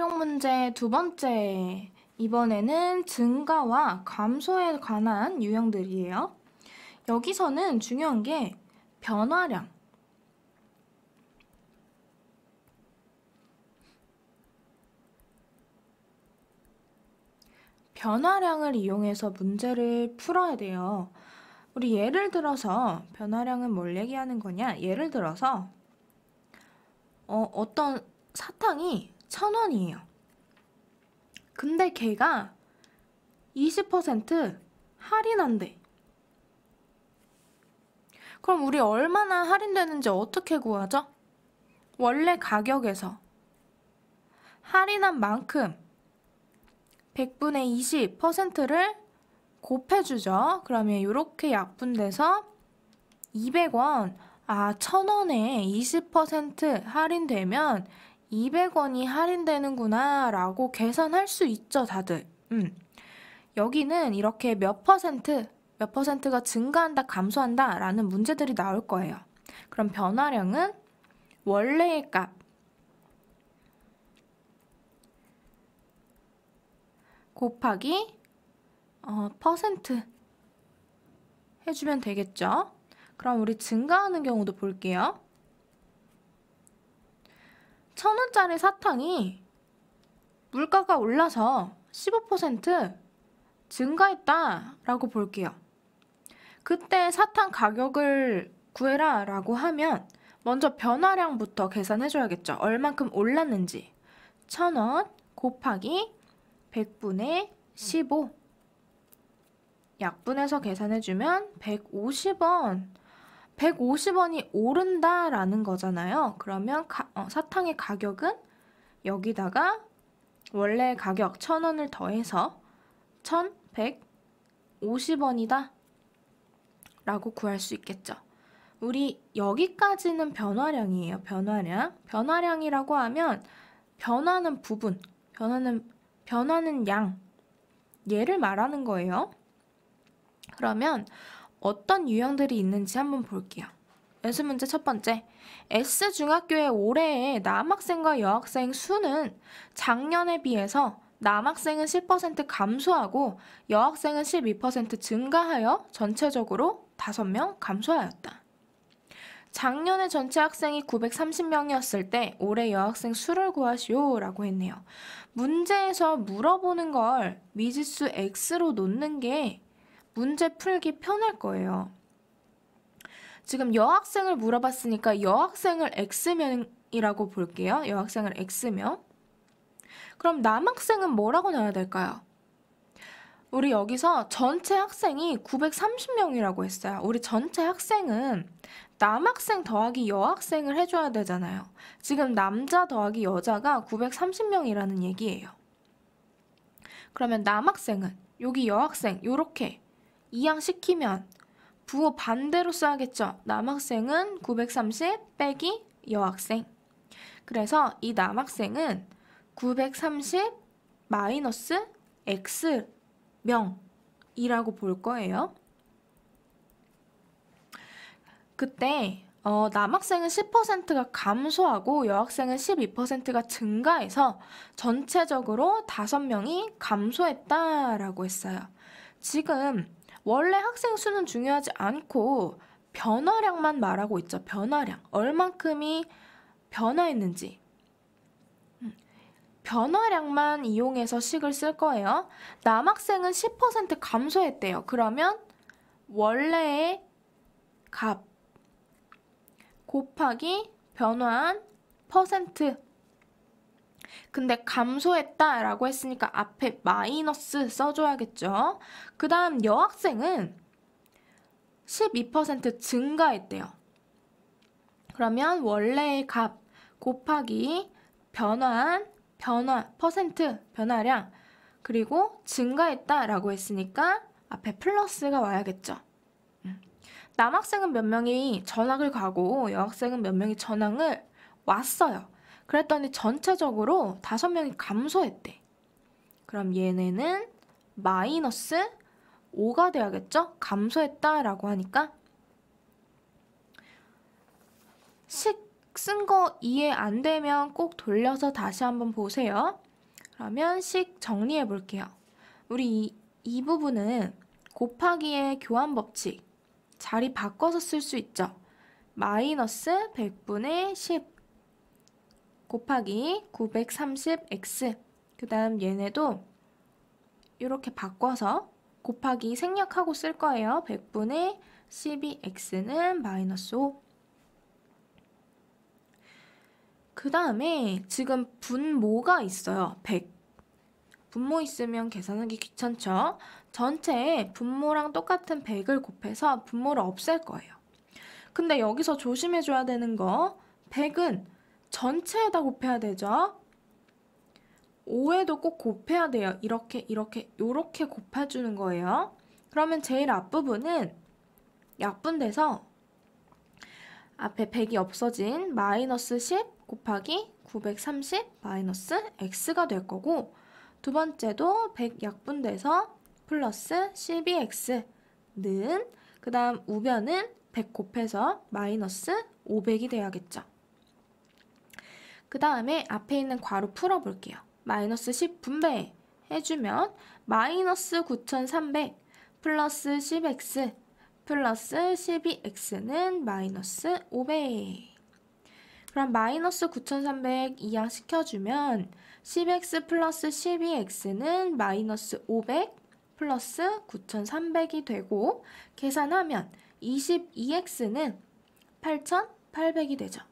활용 문제 두 번째. 이번에는 증가와 감소에 관한 유형들이에요. 여기서는 중요한 게 변화량. 변화량을 이용해서 문제를 풀어야 돼요. 우리 예를 들어서 변화량은 뭘 얘기하는 거냐? 예를 들어서 어떤 사탕이 1,000원이에요. 근데 걔가 20% 할인한대. 그럼 우리 얼마나 할인되는지 어떻게 구하죠? 원래 가격에서 할인한 만큼 100분의 20%를 곱해주죠. 그러면 이렇게 약분돼서 200원, 1,000원에 20% 할인되면 200원이 할인되는구나 라고 계산할 수 있죠, 다들. 여기는 이렇게 몇 퍼센트가 증가한다, 감소한다 라는 문제들이 나올 거예요. 그럼 변화량은 원래의 값 곱하기 퍼센트 해주면 되겠죠? 그럼 우리 증가하는 경우도 볼게요. 1,000원짜리 사탕이 물가가 올라서 15% 증가했다 라고 볼게요. 그때 사탕 가격을 구해라 라고 하면 먼저 변화량부터 계산해줘야겠죠. 얼만큼 올랐는지. 1,000원 곱하기 100분의 15 약분해서 계산해주면 150원. 150원이 오른다라는 거잖아요. 그러면 사탕의 가격은 여기다가 원래 가격 1,000원을 더해서 1,150원이다 라고 구할 수 있겠죠. 우리 여기까지는 변화량이에요. 변화량이라고 하면 변하는 부분, 변하는 양, 얘를 말하는 거예요. 그러면 어떤 유형들이 있는지 한번 볼게요. 연습 문제 첫 번째. S중학교의 올해의 남학생과 여학생 수는 작년에 비해서 남학생은 10% 감소하고 여학생은 12% 증가하여 전체적으로 5명 감소하였다. 작년에 전체 학생이 930명이었을 때 올해 여학생 수를 구하시오 라고 했네요. 문제에서 물어보는 걸 미지수 X로 놓는 게 문제 풀기 편할 거예요. 지금 여학생을 물어봤으니까 여학생을 X명이라고 볼게요. 여학생을 X명. 그럼 남학생은 뭐라고 넣어야 될까요? 우리 여기서 전체 학생이 930명이라고 했어요. 우리 전체 학생은 남학생 더하기 여학생을 해줘야 되잖아요. 지금 남자 더하기 여자가 930명이라는 얘기예요. 그러면 남학생은 여기 여학생 요렇게 이항시키면 부호 반대로 써야겠죠. 남학생은 930 빼기 여학생. 그래서 이 남학생은 930 마이너스 X명이라고 볼 거예요. 그때 남학생은 10%가 감소하고 여학생은 12%가 증가해서 전체적으로 5명이 감소했다라고 했어요. 지금 원래 학생 수는 중요하지 않고 변화량만 말하고 있죠. 변화량. 얼만큼이 변화했는지. 변화량만 이용해서 식을 쓸 거예요. 남학생은 10% 감소했대요. 그러면 원래의 값 곱하기 변화한 퍼센트. 근데 감소했다라고 했으니까 앞에 마이너스 써줘야겠죠. 그 다음 여학생은 12% 증가했대요. 그러면 원래의 값 곱하기 변화한 퍼센트, 변화량, 그리고 증가했다라고 했으니까 앞에 플러스가 와야겠죠. 남학생은 몇 명이 전학을 가고 여학생은 몇 명이 전학을 왔어요. 그랬더니 전체적으로 5명이 감소했대. 그럼 얘네는 마이너스 5가 돼야겠죠? 감소했다라고 하니까. 식 쓴 거 이해 안 되면 꼭 돌려서 다시 한번 보세요. 그러면 식 정리해 볼게요. 우리 이 부분은 곱하기의 교환 법칙 자리 바꿔서 쓸 수 있죠. 마이너스 100분의 10 곱하기 930x 그 다음 얘네도 이렇게 바꿔서 곱하기 생략하고 쓸 거예요. 100분의 12x는 마이너스 5. 그 다음에 지금 분모가 있어요. 100. 분모 있으면 계산하기 귀찮죠? 전체에 분모랑 똑같은 100을 곱해서 분모를 없앨 거예요. 근데 여기서 조심해줘야 되는 거 100은 전체에다 곱해야 되죠? 5에도 꼭 곱해야 돼요. 이렇게 곱해주는 거예요. 그러면 제일 앞부분은 약분돼서 앞에 100이 없어진 마이너스 10 곱하기 930 마이너스 x가 될 거고 두 번째도 100 약분돼서 플러스 12x는 그 다음 우변은 100 곱해서 마이너스 500이 돼야겠죠. 그 다음에 앞에 있는 괄호 풀어볼게요. 마이너스 10 분배 해주면 마이너스 9300 플러스 10x 플러스 12x는 마이너스 500. 그럼 마이너스 9300 이항시켜주면 10x 플러스 12x는 마이너스 500 플러스 9300이 되고 계산하면 22x는 8800이 되죠.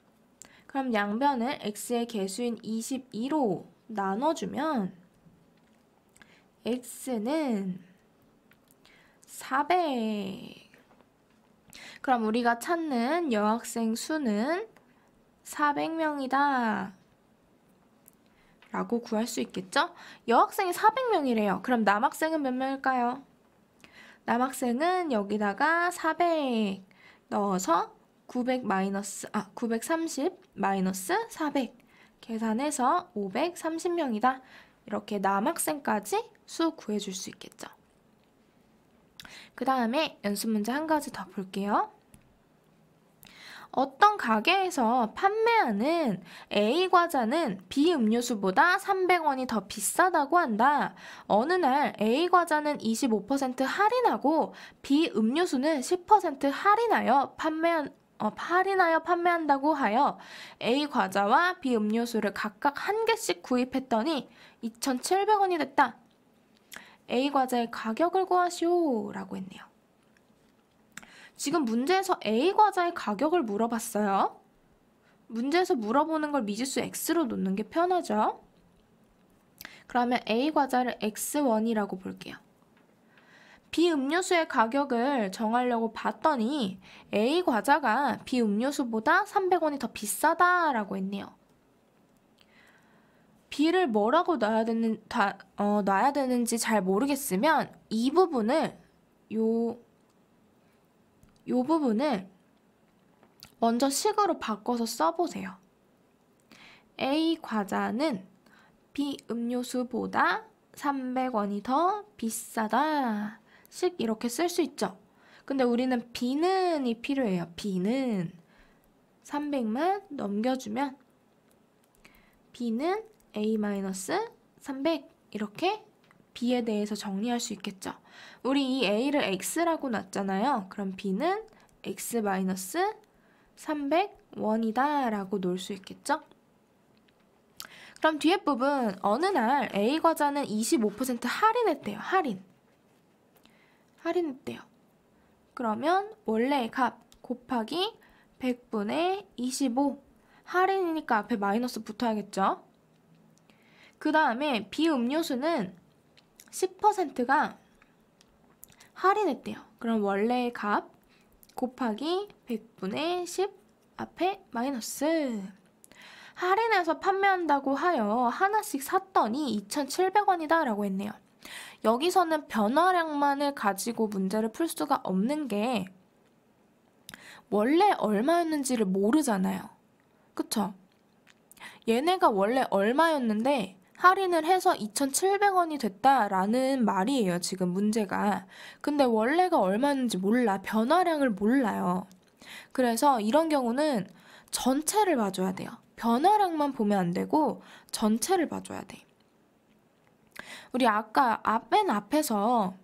그럼 양변을 x의 개수인 22로 나눠주면 x는 400. 그럼 우리가 찾는 여학생 수는 400명이다 라고 구할 수 있겠죠? 여학생이 400명이래요. 그럼 남학생은 몇 명일까요? 남학생은 여기다가 400 넣어서 930 마이너스 400 계산해서 530명이다. 이렇게 남학생까지 수 구해줄 수 있겠죠. 그 다음에 연습 문제 한 가지 더 볼게요. 어떤 가게에서 판매하는 A 과자는 B 음료수보다 300원이 더 비싸다고 한다. 어느 날 A 과자는 25% 할인하고 B 음료수는 10% 할인하여 판매한다고 하여 A 과자와 B 음료수를 각각 한 개씩 구입했더니 2,700원이 됐다. A 과자의 가격을 구하시오 라고 했네요. 지금 문제에서 A 과자의 가격을 물어봤어요. 문제에서 물어보는 걸 미지수 x로 놓는 게 편하죠. 그러면 A 과자를 x1이라고 볼게요. B 음료수의 가격을 정하려고 봤더니 A 과자가 B 음료수보다 300원이 더 비싸다라고 했네요. B를 뭐라고 놔야 되는지 잘 모르겠으면 이 부분을 요 부분을 먼저 식으로 바꿔서 써보세요. A 과자는 B 음료수보다 300원이 더 비싸다. 식 이렇게 쓸 수 있죠. 근데 우리는 B는이 필요해요. B는 300만 넘겨주면 B는 A-300 이렇게 B에 대해서 정리할 수 있겠죠. 우리 이 A를 X라고 놨잖아요. 그럼 B는 X-300원이다 라고 놓을 수 있겠죠. 그럼 뒤에 부분 어느 날 A 과자는 25% 할인했대요. 할인했대요. 그러면 원래의 값 곱하기 100분의 25 할인이니까 앞에 마이너스 붙어야겠죠. 그 다음에 B 음료수는 10%가 할인했대요. 그럼 원래의 값 곱하기 100분의 10 앞에 마이너스. 할인해서 판매한다고 하여 하나씩 샀더니 2,700원이다 라고 했네요. 여기서는 변화량만을 가지고 문제를 풀 수가 없는 게 원래 얼마였는지를 모르잖아요. 그쵸? 얘네가 원래 얼마였는데 할인을 해서 2,700원이 됐다라는 말이에요. 지금 문제가. 근데 원래가 얼마였는지 몰라. 변화량을 몰라요. 그래서 이런 경우는 전체를 봐줘야 돼요. 변화량만 보면 안 되고 전체를 봐줘야 돼. 우리 아까 맨 앞에서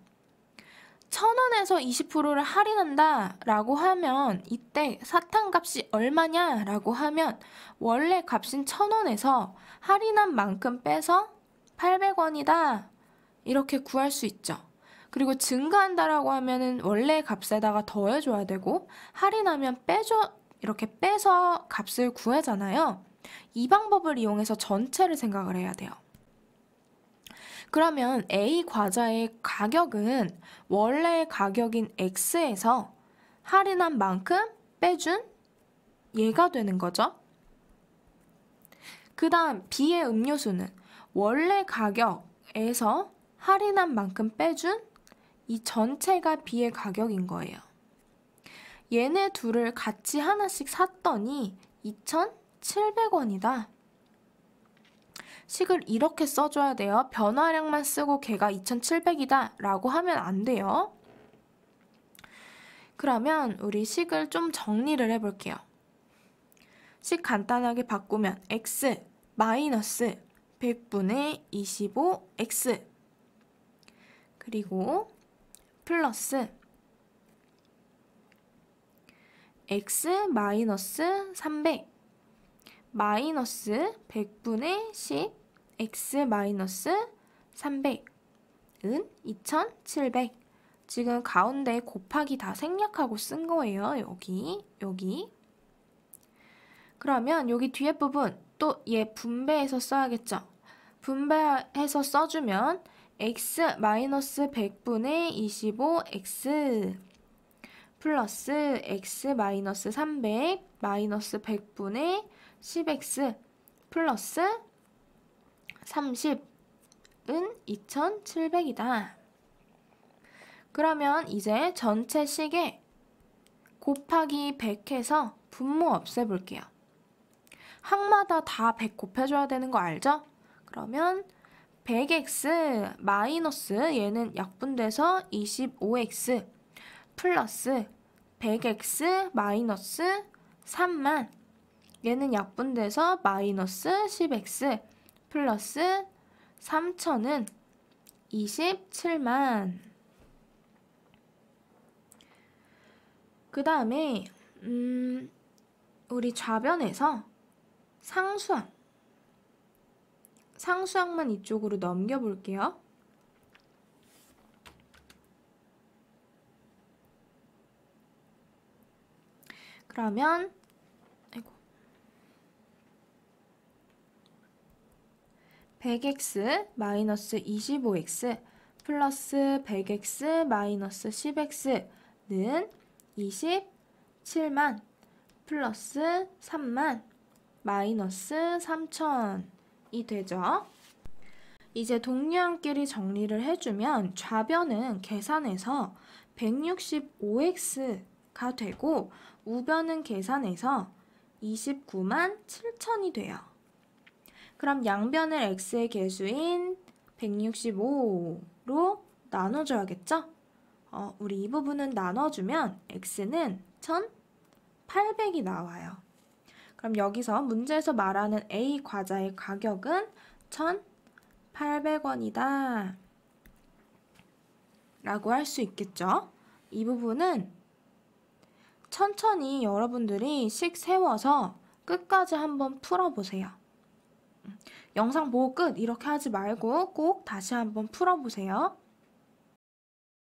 1,000원에서 20%를 할인한다 라고 하면 이때 사탕값이 얼마냐 라고 하면 원래 값인 1,000원에서 할인한 만큼 빼서 800원이다 이렇게 구할 수 있죠. 그리고 증가한다라고 하면은 원래 값에다가 더해줘야 되고 할인하면 이렇게 빼서 값을 구하잖아요. 이 방법을 이용해서 전체를 생각을 해야 돼요. 그러면 A 과자의 가격은 원래 가격인 X에서 할인한 만큼 빼준 얘가 되는 거죠. 그 다음 B의 음료수는 원래 가격에서 할인한 만큼 빼준 이 전체가 B의 가격인 거예요. 얘네 둘을 같이 하나씩 샀더니 2,700원이다. 식을 이렇게 써줘야 돼요. 변화량만 쓰고 걔가 2,700이다 라고 하면 안 돼요. 그러면 우리 식을 좀 정리를 해볼게요. 식 간단하게 바꾸면 x 마이너스 100분의 25x 그리고 플러스 x 마이너스 300 마이너스 100분의 10 x 마이너스 300은 2700 지금 가운데 곱하기 다 생략하고 쓴 거예요. 여기 그러면 여기 뒤에 부분 또 얘 분배해서 써야겠죠. 분배해서 써주면 x 마이너스 100분의 25x 플러스 x 마이너스 300 마이너스 100분의 10x 플러스 30은 2700이다. 그러면 이제 전체 식에 곱하기 100 해서 분모 없애볼게요. 항마다 다 100 곱해줘야 되는 거 알죠? 그러면 100x 마이너스 얘는 약분돼서 25x 플러스 100x 마이너스 3만 얘는 약분돼서 마이너스 10x 플러스 3000은 27만 그 다음에 우리 좌변에서 상수항만 이쪽으로 넘겨볼게요. 그러면 100x 마이너스 25x 플러스 100x 마이너스 10x는 27만 플러스 3만 마이너스 3000이 되죠. 이제 동료함끼리 정리를 해주면 좌변은 계산해서 165x가 되고 우변은 계산해서 29만 7천이 돼요. 그럼 양변을 x의 개수인 165로 나눠줘야겠죠? 우리 이 부분은 나눠주면 x는 1800이 나와요. 그럼 여기서 문제에서 말하는 A 과자의 가격은 1,800원이다 라고 할 수 있겠죠? 이 부분은 천천히 여러분들이 식 세워서 끝까지 한번 풀어보세요. 영상 보고 끝 이렇게 하지 말고 꼭 다시 한번 풀어보세요.